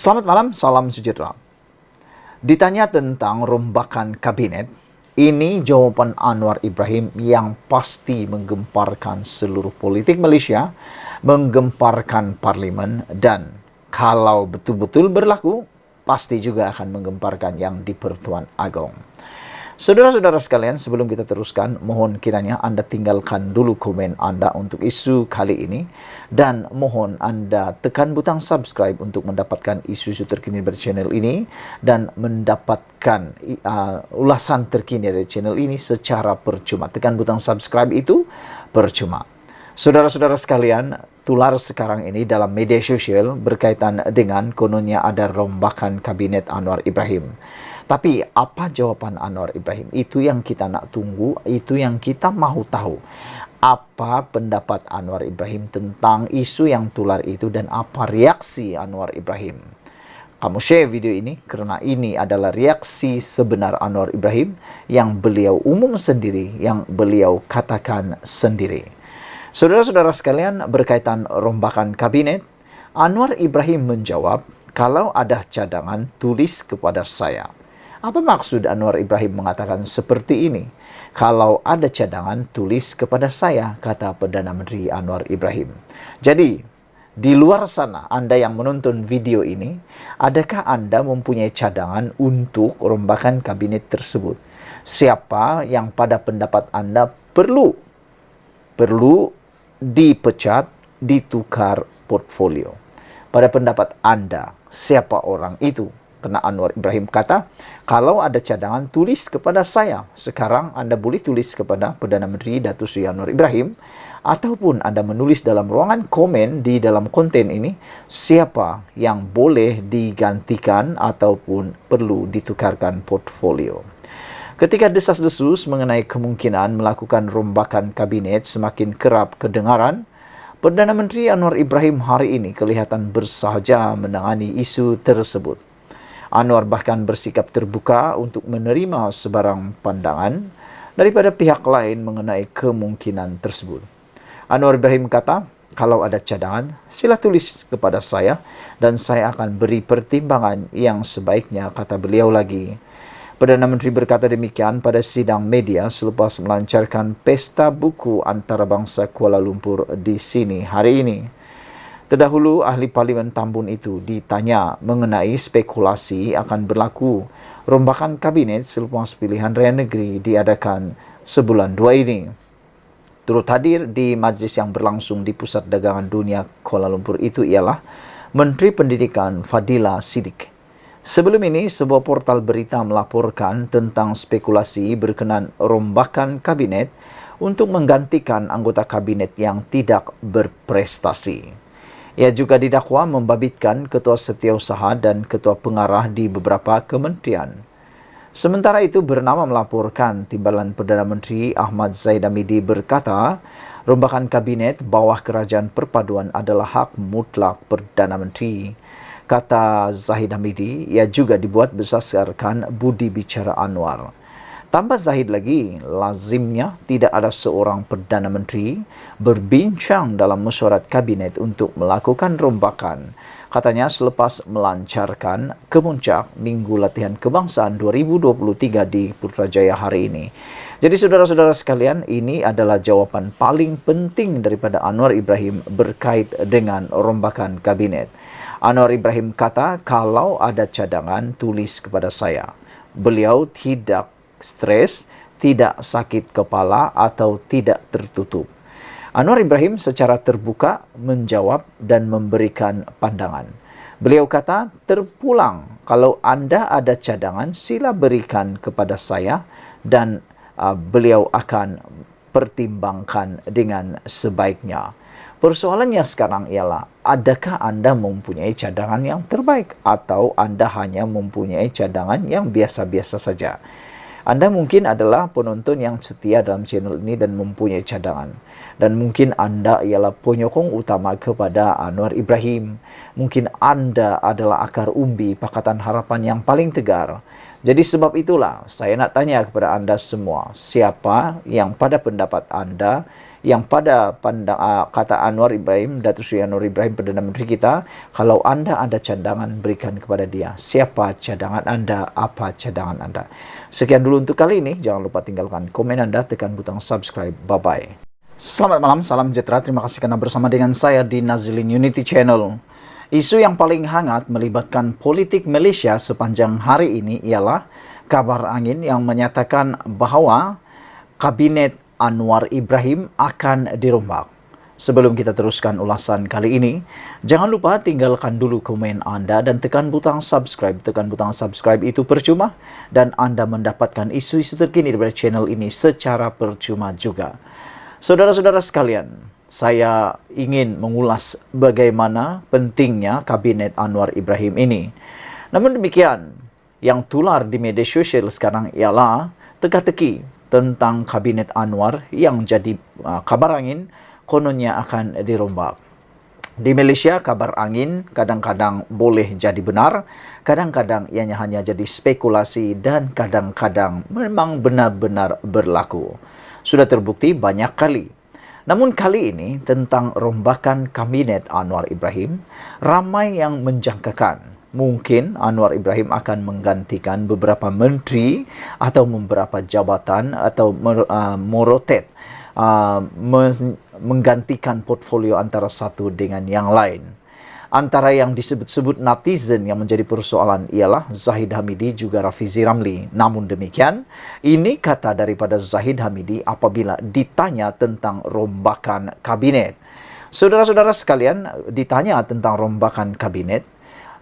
Selamat malam, salam sejahtera. Ditanya tentang rombakan kabinet, ini jawaban Anwar Ibrahim yang pasti menggemparkan seluruh politik Malaysia, menggemparkan parlimen, dan kalau betul-betul berlaku, pasti juga akan menggemparkan yang di Pertuan Agong. Saudara-saudara sekalian, sebelum kita teruskan, mohon kiranya Anda tinggalkan dulu komen Anda untuk isu kali ini dan mohon Anda tekan butang subscribe untuk mendapatkan isu-isu terkini dari channel ini dan mendapatkan ulasan terkini dari channel ini secara percuma. Tekan butang subscribe itu percuma. Saudara-saudara sekalian, tular sekarang ini dalam media sosial berkaitan dengan kononnya ada rombakan kabinet Anwar Ibrahim. Tapi apa jawaban Anwar Ibrahim? Itu yang kita nak tunggu, itu yang kita mahu tahu. Apa pendapat Anwar Ibrahim tentang isu yang tular itu dan apa reaksi Anwar Ibrahim? Kamu share video ini kerana ini adalah reaksi sebenar Anwar Ibrahim yang beliau umum sendiri, yang beliau katakan sendiri. Saudara-saudara sekalian, berkaitan rombakan kabinet, Anwar Ibrahim menjawab, kalau ada cadangan, tulis kepada saya. Apa maksud Anwar Ibrahim mengatakan seperti ini? Kalau ada cadangan, tulis kepada saya, kata Perdana Menteri Anwar Ibrahim. Jadi, di luar sana, Anda yang menonton video ini, adakah Anda mempunyai cadangan untuk rombakan kabinet tersebut? Siapa yang pada pendapat Anda perlu dipecat, ditukar portfolio? Pada pendapat Anda, siapa orang itu? Karena Anwar Ibrahim kata, kalau ada cadangan, tulis kepada saya. Sekarang Anda boleh tulis kepada Perdana Menteri Datuk Seri Anwar Ibrahim, ataupun Anda menulis dalam ruangan komen di dalam konten ini, siapa yang boleh digantikan ataupun perlu ditukarkan portfolio. Ketika desas-desus mengenai kemungkinan melakukan rombakan kabinet semakin kerap kedengaran, Perdana Menteri Anwar Ibrahim hari ini kelihatan bersahaja menangani isu tersebut. Anwar bahkan bersikap terbuka untuk menerima sebarang pandangan daripada pihak lain mengenai kemungkinan tersebut. Anwar Ibrahim kata, kalau ada cadangan, sila tulis kepada saya dan saya akan beri pertimbangan yang sebaiknya, kata beliau lagi. Perdana Menteri berkata demikian pada sidang media selepas melancarkan pesta buku antarabangsa Kuala Lumpur di sini hari ini. Terdahulu, ahli Parlimen Tambun itu ditanya mengenai spekulasi akan berlaku rombakan kabinet selepas pilihan raya negeri diadakan sebulan 2 ini. Turut hadir di majlis yang berlangsung di Pusat Dagangan Dunia Kuala Lumpur itu ialah Menteri Pendidikan Fadila Siddiq. Sebelum ini, sebuah portal berita melaporkan tentang spekulasi berkenaan rombakan kabinet untuk menggantikan anggota kabinet yang tidak berprestasi. Ia juga didakwa membabitkan Ketua Setiausaha dan Ketua Pengarah di beberapa kementerian. Sementara itu, bernama melaporkan Timbalan Perdana Menteri Ahmad Zahid Hamidi berkata, rombakan kabinet bawah Kerajaan Perpaduan adalah hak mutlak Perdana Menteri. Kata Zahid Hamidi, ia juga dibuat berdasarkan budi bicara Anwar. Tambah Zahid lagi, lazimnya tidak ada seorang Perdana Menteri berbincang dalam mesyuarat kabinet untuk melakukan rombakan. Katanya selepas melancarkan Kemuncak Minggu Latihan Kebangsaan 2023 di Putrajaya hari ini. Jadi saudara-saudara sekalian, ini adalah jawapan paling penting daripada Anwar Ibrahim berkait dengan rombakan kabinet. Anwar Ibrahim kata, kalau ada cadangan, tulis kepada saya. Beliau tidak stres, tidak sakit kepala atau tidak tertutup. Anwar Ibrahim secara terbuka menjawab dan memberikan pandangan. Beliau kata, terpulang, kalau Anda ada cadangan, sila berikan kepada saya dan beliau akan pertimbangkan dengan sebaiknya. Persoalannya sekarang ialah, adakah Anda mempunyai cadangan yang terbaik atau Anda hanya mempunyai cadangan yang biasa-biasa saja? Anda mungkin adalah penonton yang setia dalam channel ini dan mempunyai cadangan. Dan mungkin Anda ialah penyokong utama kepada Anwar Ibrahim. Mungkin Anda adalah akar umbi Pakatan Harapan yang paling tegar. Jadi sebab itulah saya nak tanya kepada Anda semua, siapa yang pada pendapat Anda yang pada kata Anwar Ibrahim, Datuk Seri Anwar Ibrahim, Perdana Menteri kita, kalau Anda ada cadangan, berikan kepada dia. Siapa cadangan Anda? Apa cadangan Anda? Sekian dulu untuk kali ini. Jangan lupa tinggalkan komen Anda, tekan butang subscribe. Bye-bye. Selamat malam, salam sejahtera. Terima kasih karena bersama dengan saya di Nazilin Unity Channel. Isu yang paling hangat melibatkan politik Malaysia sepanjang hari ini ialah kabar angin yang menyatakan bahawa Kabinet Anwar Ibrahim akan dirombak. Sebelum kita teruskan ulasan kali ini, jangan lupa tinggalkan dulu komen Anda dan tekan butang subscribe. Tekan butang subscribe itu percuma dan Anda mendapatkan isu-isu terkini dari channel ini secara percuma juga. Saudara-saudara sekalian, saya ingin mengulas bagaimana pentingnya Kabinet Anwar Ibrahim ini. Namun demikian, yang tular di media sosial sekarang ialah teka-teki tentang Kabinet Anwar yang jadi kabar angin kononnya akan dirombak. Di Malaysia, kabar angin kadang-kadang boleh jadi benar, kadang-kadang ianya hanya jadi spekulasi dan kadang-kadang memang benar-benar berlaku. Sudah terbukti banyak kali. Namun kali ini tentang rombakan Kabinet Anwar Ibrahim, ramai yang menjangkakan mungkin Anwar Ibrahim akan menggantikan beberapa menteri atau beberapa jabatan atau merotet, menggantikan portfolio antara satu dengan yang lain. Antara yang disebut-sebut netizen yang menjadi persoalan ialah Zahid Hamidi juga Rafizi Ramli. Namun demikian, ini kata daripada Zahid Hamidi apabila ditanya tentang rombakan kabinet. Saudara-saudara sekalian, ditanya tentang rombakan kabinet,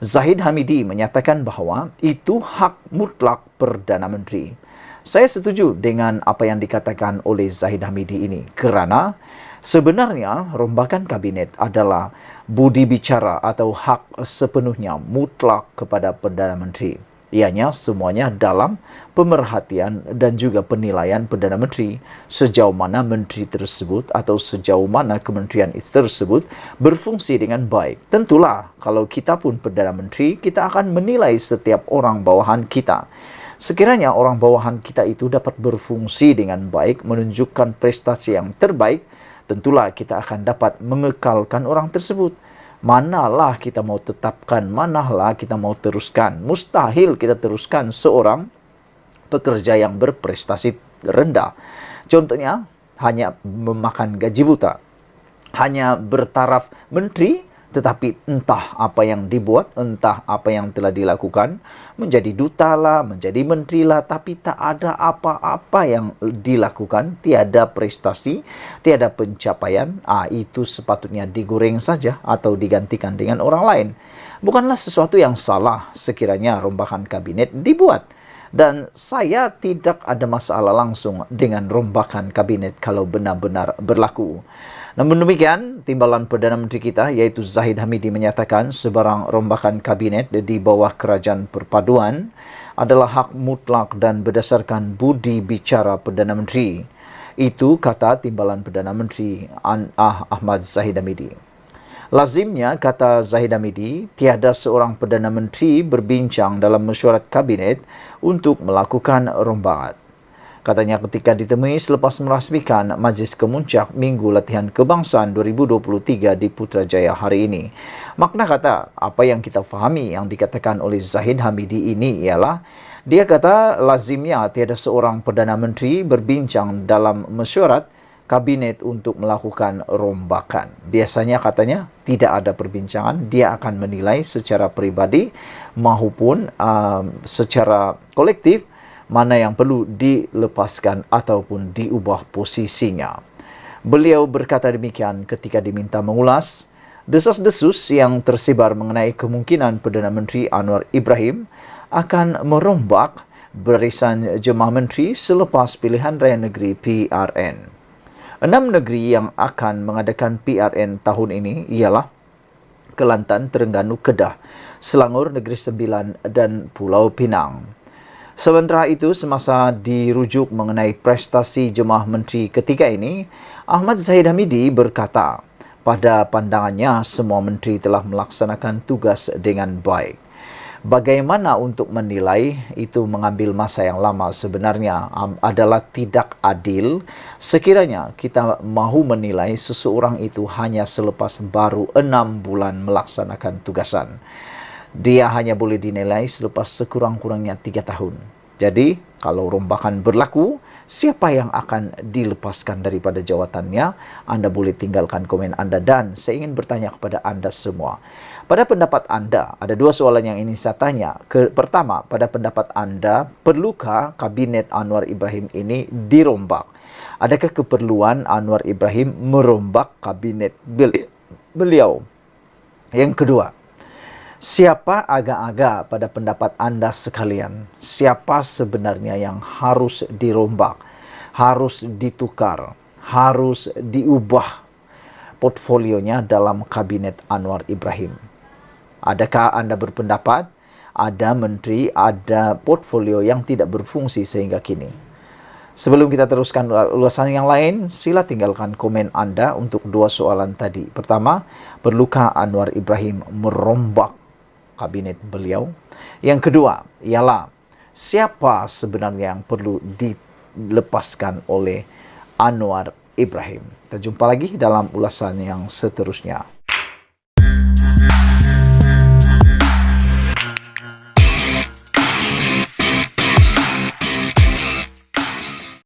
Zahid Hamidi menyatakan bahawa itu hak mutlak Perdana Menteri. Saya setuju dengan apa yang dikatakan oleh Zahid Hamidi ini kerana sebenarnya rombakan kabinet adalah budi bicara atau hak sepenuhnya mutlak kepada Perdana Menteri. Ianya semuanya dalam pemerhatian dan juga penilaian Perdana Menteri sejauh mana menteri tersebut atau sejauh mana kementerian itu tersebut berfungsi dengan baik. Tentulah kalau kita pun Perdana Menteri, kita akan menilai setiap orang bawahan kita. Sekiranya orang bawahan kita itu dapat berfungsi dengan baik, menunjukkan prestasi yang terbaik, tentulah kita akan dapat mengekalkan orang tersebut. Manalah kita mau tetapkan, manalah kita mau teruskan. Mustahil kita teruskan seorang pekerja yang berprestasi rendah. Contohnya, hanya memakan gaji buta. Hanya bertaraf menteri, tetapi entah apa yang dibuat, entah apa yang telah dilakukan, menjadi duta lah, menjadi menteri lah, tapi tak ada apa-apa yang dilakukan, tiada prestasi, tiada pencapaian, itu sepatutnya digoreng saja atau digantikan dengan orang lain. Bukanlah sesuatu yang salah sekiranya rombakan kabinet dibuat. Dan saya tidak ada masalah langsung dengan rombakan kabinet kalau benar-benar berlaku. Namun demikian, timbalan Perdana Menteri kita iaitu Zahid Hamidi menyatakan sebarang rombakan kabinet di bawah kerajaan perpaduan adalah hak mutlak dan berdasarkan budi bicara Perdana Menteri. Itu kata timbalan Perdana Menteri Ahmad Zahid Hamidi. Lazimnya, kata Zahid Hamidi, tiada seorang Perdana Menteri berbincang dalam mesyuarat kabinet untuk melakukan rombakan. Katanya ketika ditemui selepas merasmikan Majlis Kemuncak Minggu Latihan Kebangsaan 2023 di Putrajaya hari ini. Makna kata, apa yang kita fahami yang dikatakan oleh Zahid Hamidi ini ialah, dia kata lazimnya tiada seorang Perdana Menteri berbincang dalam mesyuarat kabinet untuk melakukan rombakan. Biasanya katanya tidak ada perbincangan, dia akan menilai secara pribadi maupun secara kolektif mana yang perlu dilepaskan ataupun diubah posisinya. Beliau berkata demikian ketika diminta mengulas desas-desus yang tersebar mengenai kemungkinan Perdana Menteri Anwar Ibrahim akan merombak barisan jemaah menteri selepas pilihan raya negeri PRN. 6 negeri yang akan mengadakan PRN tahun ini ialah Kelantan, Terengganu, Kedah, Selangor, Negeri Sembilan dan Pulau Pinang. Sementara itu, semasa dirujuk mengenai prestasi jemaah menteri ketiga ini, Ahmad Zahid Hamidi berkata, pada pandangannya semua menteri telah melaksanakan tugas dengan baik. Bagaimana untuk menilai itu mengambil masa yang lama sebenarnya adalah tidak adil sekiranya kita mahu menilai seseorang itu hanya selepas baru 6 bulan melaksanakan tugasan. Dia hanya boleh dinilai selepas sekurang-kurangnya 3 tahun. Jadi, kalau rombakan berlaku, siapa yang akan dilepaskan daripada jawatannya? Anda boleh tinggalkan komen Anda dan saya ingin bertanya kepada Anda semua. Pada pendapat Anda, ada 2 soalan yang ingin saya tanya. Pertama, pada pendapat Anda, perlukah kabinet Anwar Ibrahim ini dirombak? Adakah keperluan Anwar Ibrahim merombak kabinet beliau? Yang kedua, siapa agak-agak pada pendapat Anda sekalian? Siapa sebenarnya yang harus dirombak, harus ditukar, harus diubah portfolionya dalam kabinet Anwar Ibrahim? Adakah Anda berpendapat ada menteri, ada portfolio yang tidak berfungsi sehingga kini? Sebelum kita teruskan ulasan yang lain, sila tinggalkan komen Anda untuk 2 soalan tadi. Pertama, perlukah Anwar Ibrahim merombak kabinet beliau? Yang kedua, ialah siapa sebenarnya yang perlu dilepaskan oleh Anwar Ibrahim? Kita jumpa lagi dalam ulasan yang seterusnya.